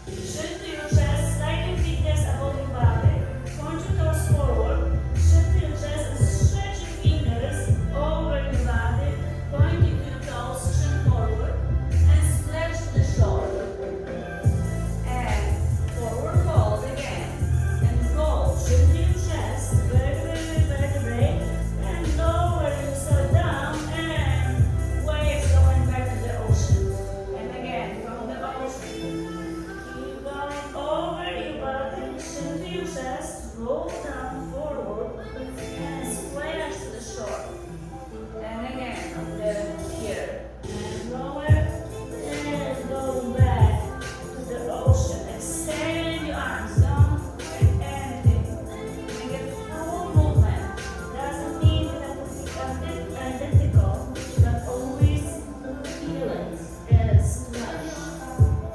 Shift to your chest, slightly fingers above your body. Point your toes forward. Shift to your chest and stretch your fingers over your body, pointing to your toes, chin forward, and splash to the shore. And forward fold again, and go, chin to your chest, vertebrae, vertebrae, and lower yourself down, and waves going back to the ocean. And again, from the ocean, keep going over your body, chin to your chest, roll down forward, and splash to the shore. And again, here, and lower, and go back to the ocean. Extend your arms, don't quit anything. Make it full movement. Doesn't mean you have to be identical, but always feel it as much.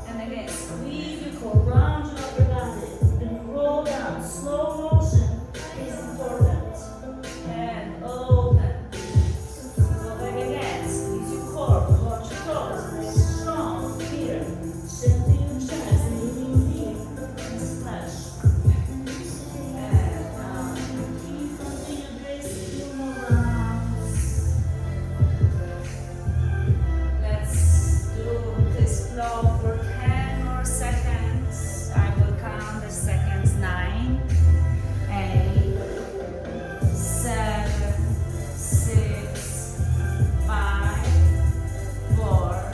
And again, squeeze your core, round your upper body, and roll down. Slow motion is important. And open. Go back again. Squeeze your core. Watch your toes. Nice, strong. Here. Chin to your chest. And lean deep. And splash. And down. Keep continue this. Few more rounds. Let's do this flow for 10 more seconds. I will count the seconds. 9, 8, 7, 6, 5, 4,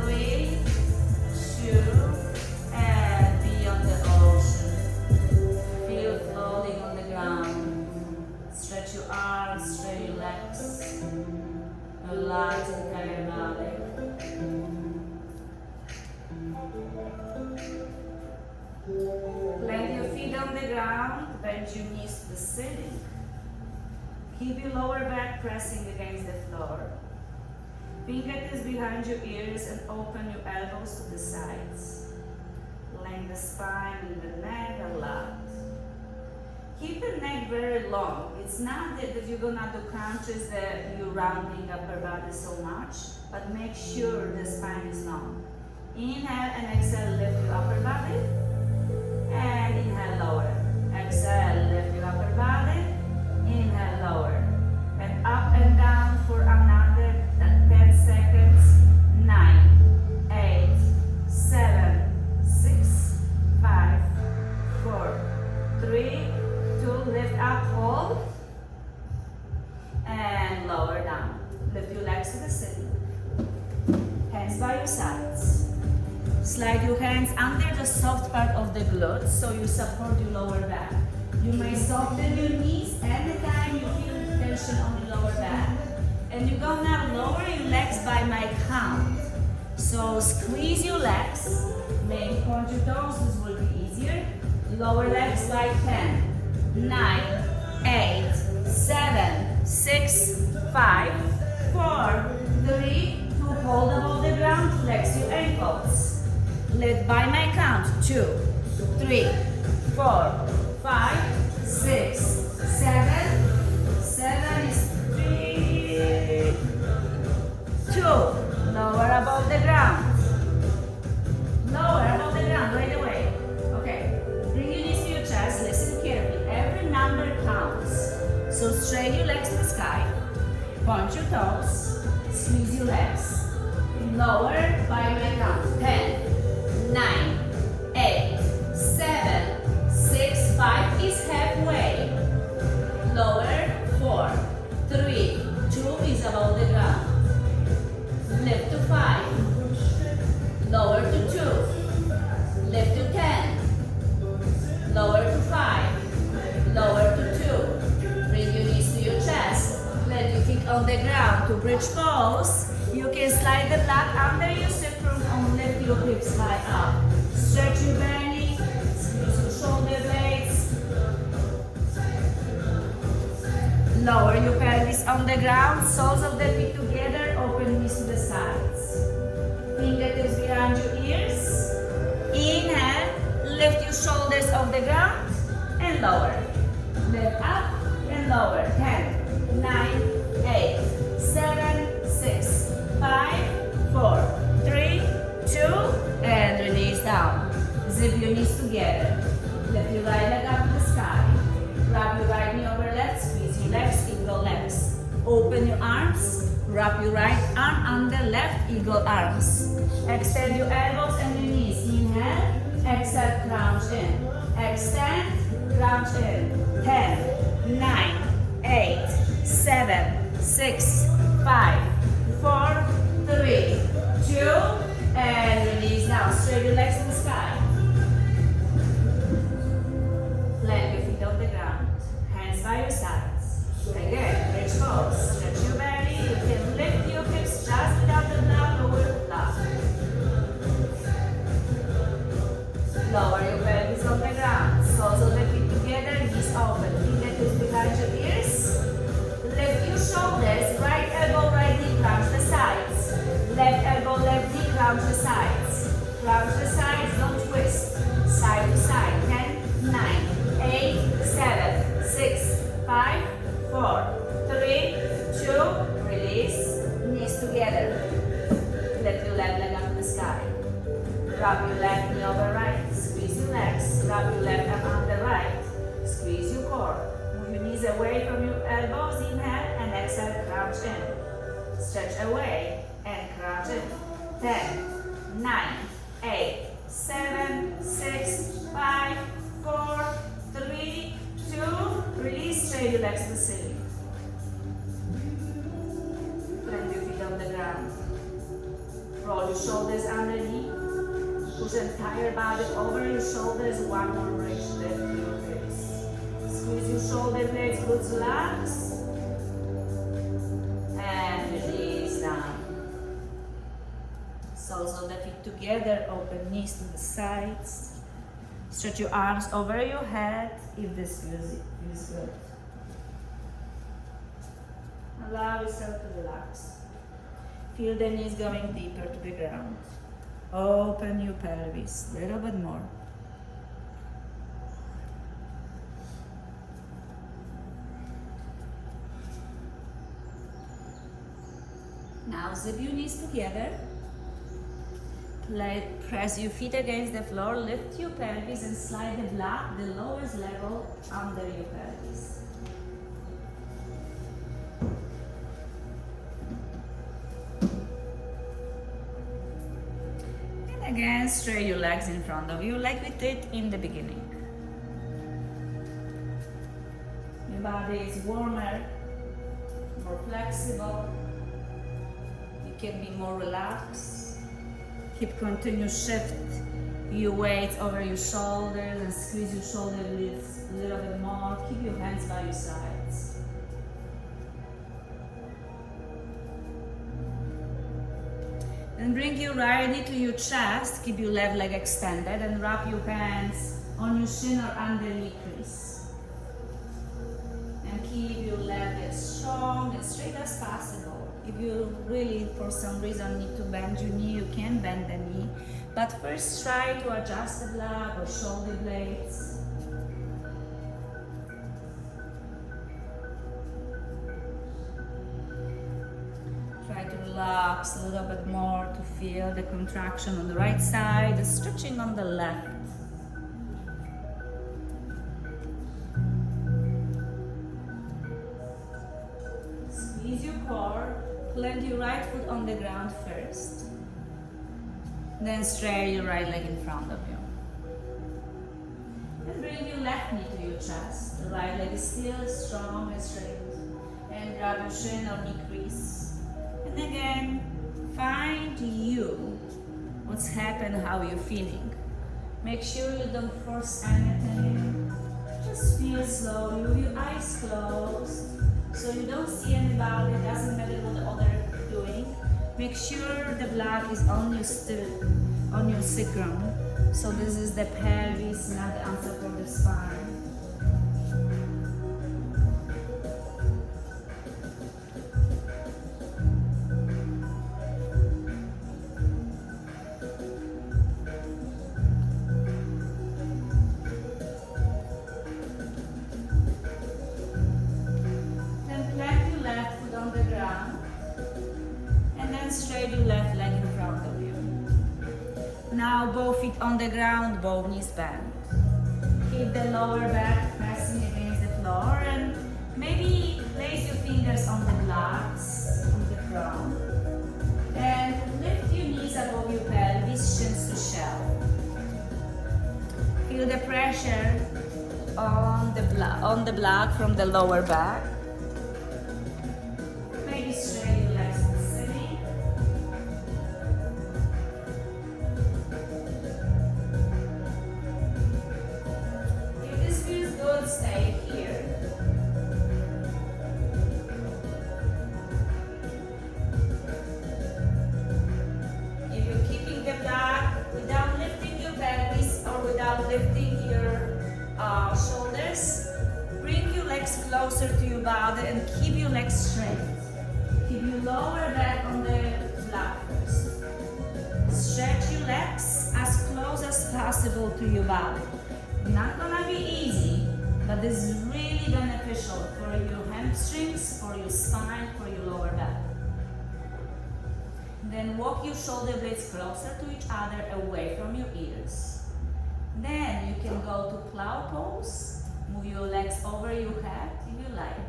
3, 2, and be on the ocean. Feel floating on the ground. Stretch your arms, stretch your legs. Relax your entire body. Plant your feet on the ground, bend your knees to the ceiling. Keep your lower back pressing against the floor. Fingertips behind your ears and open your elbows to the sides. Lengthen the spine and the neck a lot. Keep the neck very long. It's not that you're gonna do crunches that you're rounding upper body so much, but make sure the spine is long. Inhale and exhale, lift your upper body. And inhale, lower. Exhale, lift your upper body. Inhale, lower. And up and down for another 10 seconds. 9, 8, 7, 6, 5, 4, 3, 2. Lift up, hold. And lower down. Lift your legs to the ceiling. Hands by your sides. Slide your hands under the soft part of the glutes so you support your lower back. You may soften your knees anytime you feel by my count. So squeeze your legs, maybe point your toes, this will be easier. Lower legs by 10, 9, 8, 7, 6, 5, 4, 3, 2, hold above the ground, flex your ankles. Lift by my count, 2, 3, 4, 5, 6, 7, 7 is 3, 2, lower above the ground. Lower above the ground right away. Okay, bring your knees to your chest, listen carefully. Every number counts. So straight your legs to the sky, point your toes, squeeze your legs. Lower by my count. 10, 9, 8, 7, 6, 5 is halfway. Lower, 4, 3, 2 is above the ground. Lift to 5. Lower to 2. Lift to 10. Lower to 5. Lower to 2. Bring your knees to your chest. Let your feet on the ground to bridge pose. You can slide the block under your sacrum and lift your hips high up. Stretch your belly. Squeeze your shoulder blades. Lower your pelvis on the ground. Soles of the feet together. Open knees to the sides. Fingertips behind your ears. Inhale, lift your shoulders off the ground and lower. Lift up and lower. 10, 9, 8, 7, 6, 5, 4, 3, 2, and release down. Zip your knees together. Lift your right leg up to the sky. Wrap your right knee over left, squeeze your legs, eagle legs. Open your arms. Wrap your right arm under left, eagle arms. Extend your elbows and your knees. Inhale, exhale, crouch in. Extend, crouch in. 10, 9, 8, 7, 6, 5, 4, 3, 2, and release down. Straight your legs to the sky. Plant your feet on the ground. Hands by your sides. Again, bridge pose. Stretch your belly. You can lift your hips just without the block, lower the block. Lower your pelvis on the ground. Soles of the feet together, knees open. Fingertips behind your ears. Lift your shoulders. Right elbow, right knee, crouch the sides. Left elbow, left knee, crouch the sides. Crouch the sides, don't twist. Side to side. 10, 9, 8, 7, 6, 5, 4, 3, 2, release. Knees together. Lift your left leg up to the sky. Wrap your left knee over right. Squeeze your legs. Wrap your left arm under right. Squeeze your core. Move your knees away from your elbows. Inhale and exhale. Crouch in. Stretch away and crouch in. 10, 9, 8, 7, 6, 5, 4, 3, 2. Release. Straight your legs to the ceiling. Plant your feet on the ground. Roll your shoulders underneath. Push the entire body over your shoulders. One more bridge. Lift your hips. Squeeze your shoulder blades, glutes relax. And release down. Soles of the feet together. Open knees to the sides. Stretch your arms over your head if this feels good. Allow yourself to relax. Feel the knees going deeper to the ground. Open your pelvis a little bit more. Now zip your knees together. Press your feet against the floor, lift your pelvis and slide the block, the lowest level, under your pelvis. And again, straight your legs in front of you like we did in the beginning. Your body is warmer, more flexible. You can be more relaxed. Keep continue shift your weight over your shoulders and squeeze your shoulder blades a little bit more. Keep your hands by your sides. Then bring your right knee to your chest, keep your left leg extended, and wrap your hands on your shin or under knee crease. And keep your left leg strong and straight as possible. If you really, for some reason, need to bend your knee, you can bend the knee. But first try to adjust the block or shoulder blades. Try to relax a little bit more to feel the contraction on the right side, the stretching on the left. Squeeze your core, plant your right foot on the ground first. Then straighten your right leg in front of you. And bring your left knee to your chest. The right leg is still strong and straight. And grab your shin or knee crease. And again, find you. What's happened, how you're feeling. Make sure you don't force anything. Just feel slowly with your eyes closed. So you don't see anybody, it doesn't matter what the other is doing. Make sure the block is on your sacrum. So this is the pelvis, not the unsupported spine. Then plant your left foot on the ground. And then straight your left leg in front of you. Now both feet on the ground, both knees bent. Keep the lower back pressing against the floor and maybe place your fingers on the blocks on the front. And lift your knees above your pelvis, shins to shelf. Feel the pressure on the block from the lower back. Maybe straight your legs to sitting. If this feels good, stay here. If you're keeping the block without lifting your pelvis or without lifting your shoulders, bring your legs closer to your body and keep your legs straight. Keep your lower back on the block first. Stretch your legs as close as possible to your body. Not gonna be easy, but this is really beneficial for your hamstrings, for your spine, for your lower back. Then walk your shoulder blades closer to each other, away from your ears. Then you can go to plow pose, move your legs over your head if you like,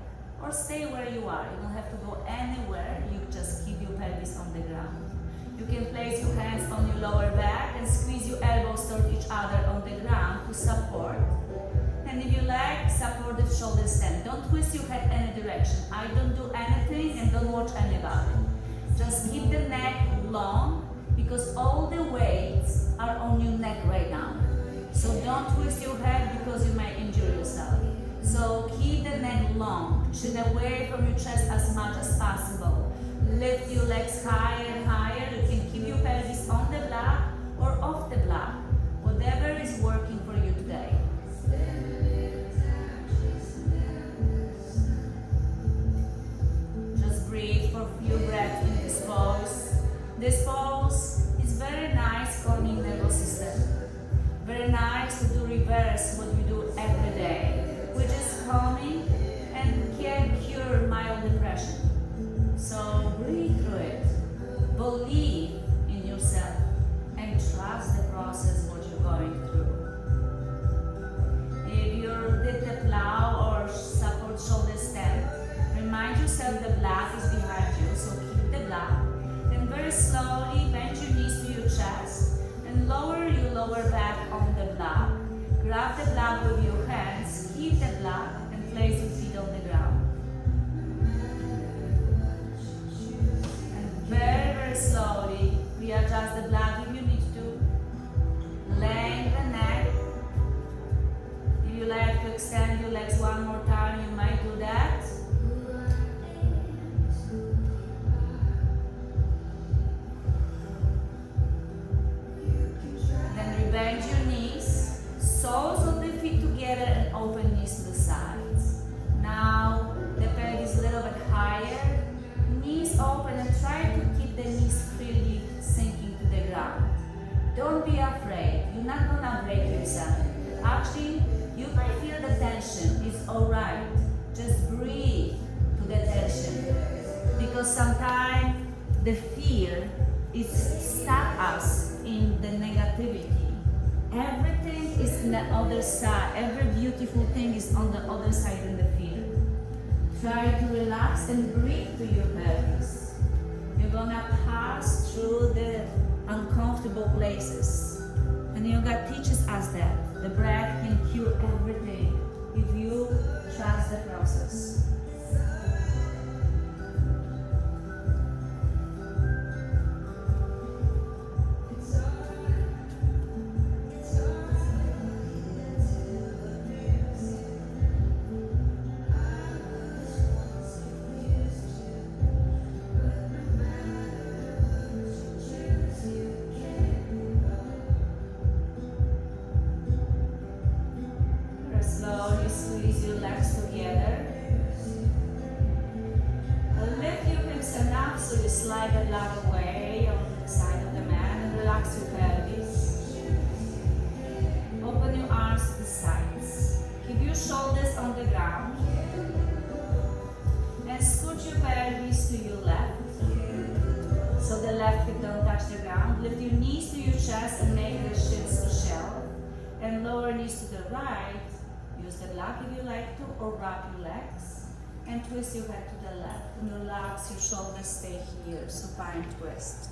or stay where you are. You don't have to go anywhere, you just keep your pelvis on the ground. You can place your hands on your lower back and squeeze your elbows toward each other on the ground to support. And if you like, support the shoulder stand. Don't twist your head any direction. I don't do anything and don't watch anybody. Just keep the neck long because all the weights are on your neck right now. So don't twist your head because you might injure yourself. So keep the neck long, chin away from your chest as much as possible. Lift your legs higher and higher. You can keep your pelvis on the block or off the block, whatever is working for you today. Just breathe for a few breaths in this pose. This pose is very nice calming nervous system. Very nice to do reverse what we do every day, which is calming and can cure mild depression. So breathe through it. Believe in yourself and trust the process what you're going through. If you did the plow or support shoulder stand, remind yourself the block is behind you, so keep the block. Then very slowly bend your knees to your chest and lower your lower back on the block. Grab the block with your hands, keep the block, and place your feet on the ground. And very, very slowly, readjust the block if you need to. Lengthen the neck. If you like to extend your legs one more time, you might do that. yourself. Actually, you might feel the tension. It's alright. Just breathe to the tension. Because sometimes the fear is stuck us in the negativity. Everything is on the other side. Every beautiful thing is on the other side than the fear. Try to relax and breathe to your pelvis. You're gonna pass through the uncomfortable places. And yoga teaches us that the breath can cure everything if you trust the process. Slowly squeeze your legs together. Lift your hips enough so you slide the leg away on the side of the mat and relax your pelvis. Open your arms to the sides. Keep your shoulders on the ground. And scoot your pelvis to your left. So the left hip don't touch the ground. Lift your knees to your chest and make the shins to shelf. And lower knees to the right. Use the block if you like to, or wrap your legs and twist your head to the left and relax your shoulders, stay here, supine twist.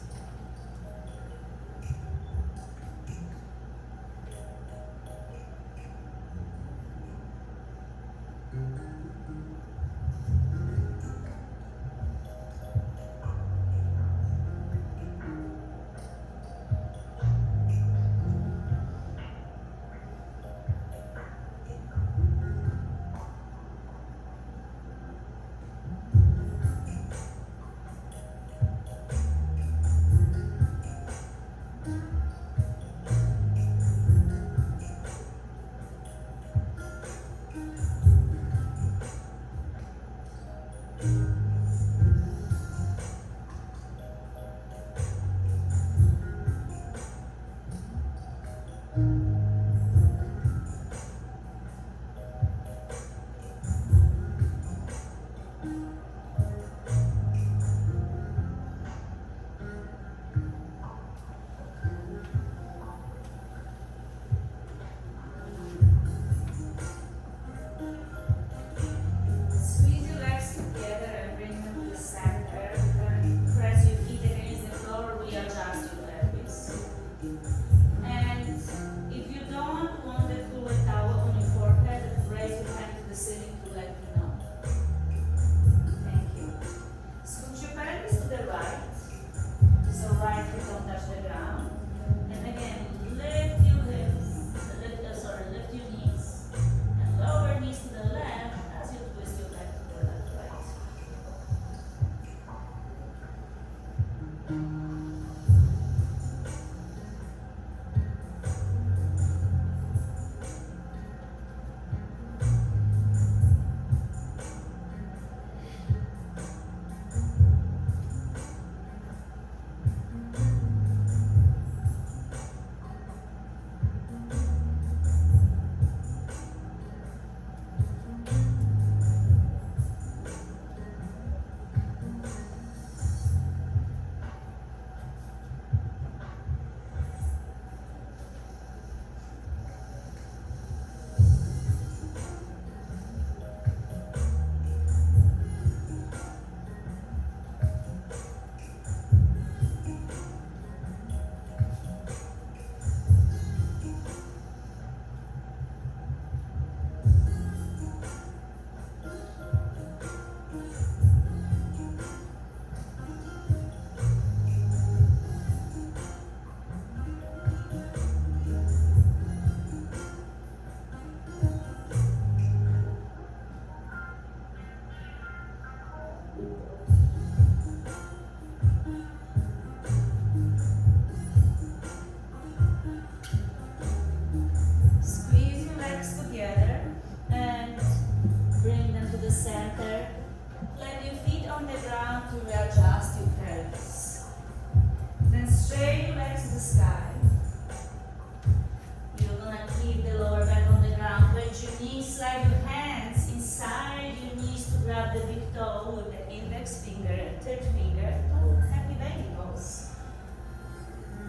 knees, slide your hands inside your knees to grab the big toe with the index finger and third finger. Oh, happy baby pose.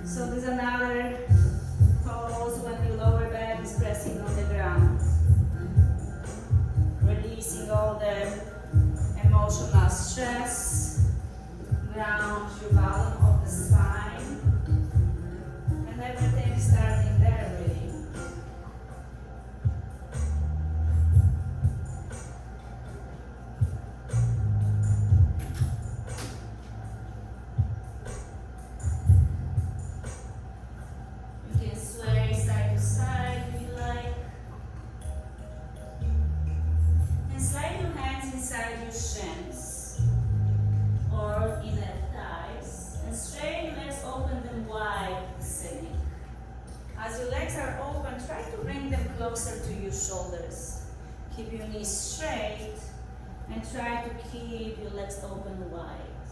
So there's another pose when your lower back is pressing on the ground. Releasing all the emotional stress. Ground your bottom of the spine. And everything starting there really. Inside your shins or inner thighs and straighten your legs, open them wide, sitting. As your legs are open, try to bring them closer to your shoulders. Keep your knees straight and try to keep your legs open wide.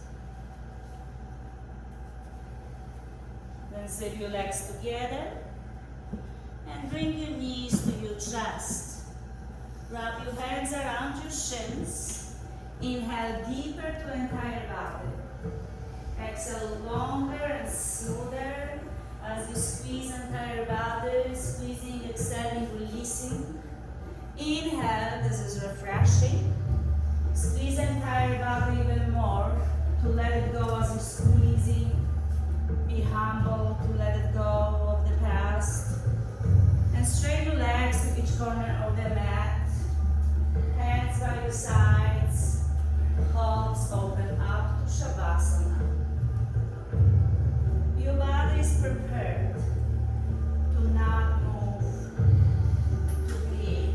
Then zip your legs together and bring your knees to your chest. Wrap your hands around your shins. Inhale deeper to entire body. Exhale longer and smoother as you squeeze entire body, squeezing, exhaling, releasing. Inhale, this is refreshing. Squeeze entire body even more to let it go as you're squeezing. Be humble to let it go of the past. And straighten your legs to each corner of the mat. Hands by your sides, palms open up to Shavasana. Your body is prepared to not move, to be.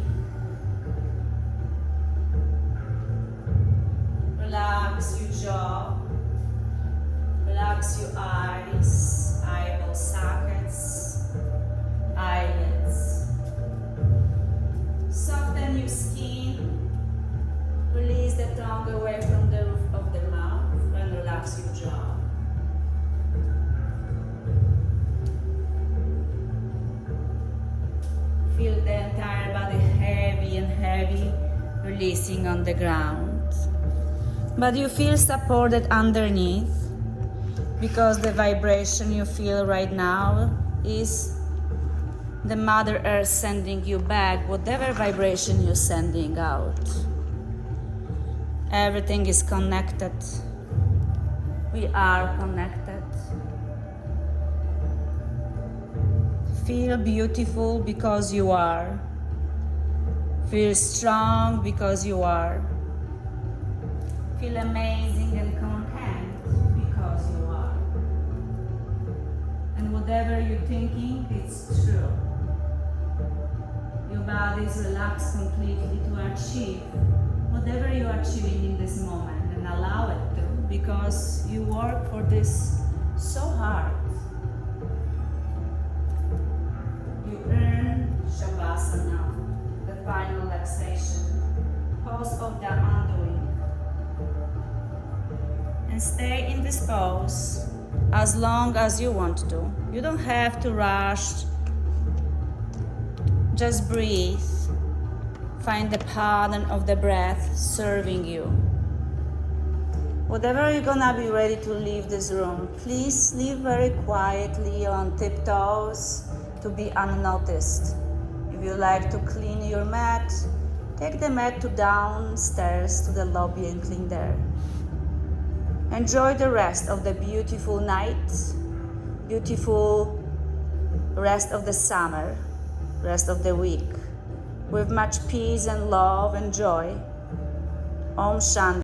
Relax your jaw, relax your eyes, eyeball sockets, eyelids. Soften your skin. Release the tongue away from the roof of the mouth and relax your jaw. Feel the entire body heavy and heavy, releasing on the ground. But you feel supported underneath because the vibration you feel right now is the Mother Earth sending you back whatever vibration you're sending out. Everything is connected. We are connected. Feel beautiful because you are. Feel strong because you are. Feel amazing and content because you are. And whatever you're thinking, it's true. Your body is relaxed completely to achieve whatever you are achieving in this moment, and allow it to, because you work for this so hard. You earn Shavasana, the final relaxation, pose of the undoing. And stay in this pose as long as you want to. You don't have to rush. Just breathe. Find the pattern of the breath serving you. Whatever you're gonna be ready to leave this room, please leave very quietly on tiptoes to be unnoticed. If you like to clean your mat, take the mat to downstairs to the lobby and clean there. Enjoy the rest of the beautiful night, beautiful rest of the summer, rest of the week, with much peace and love and joy. Om Shanti.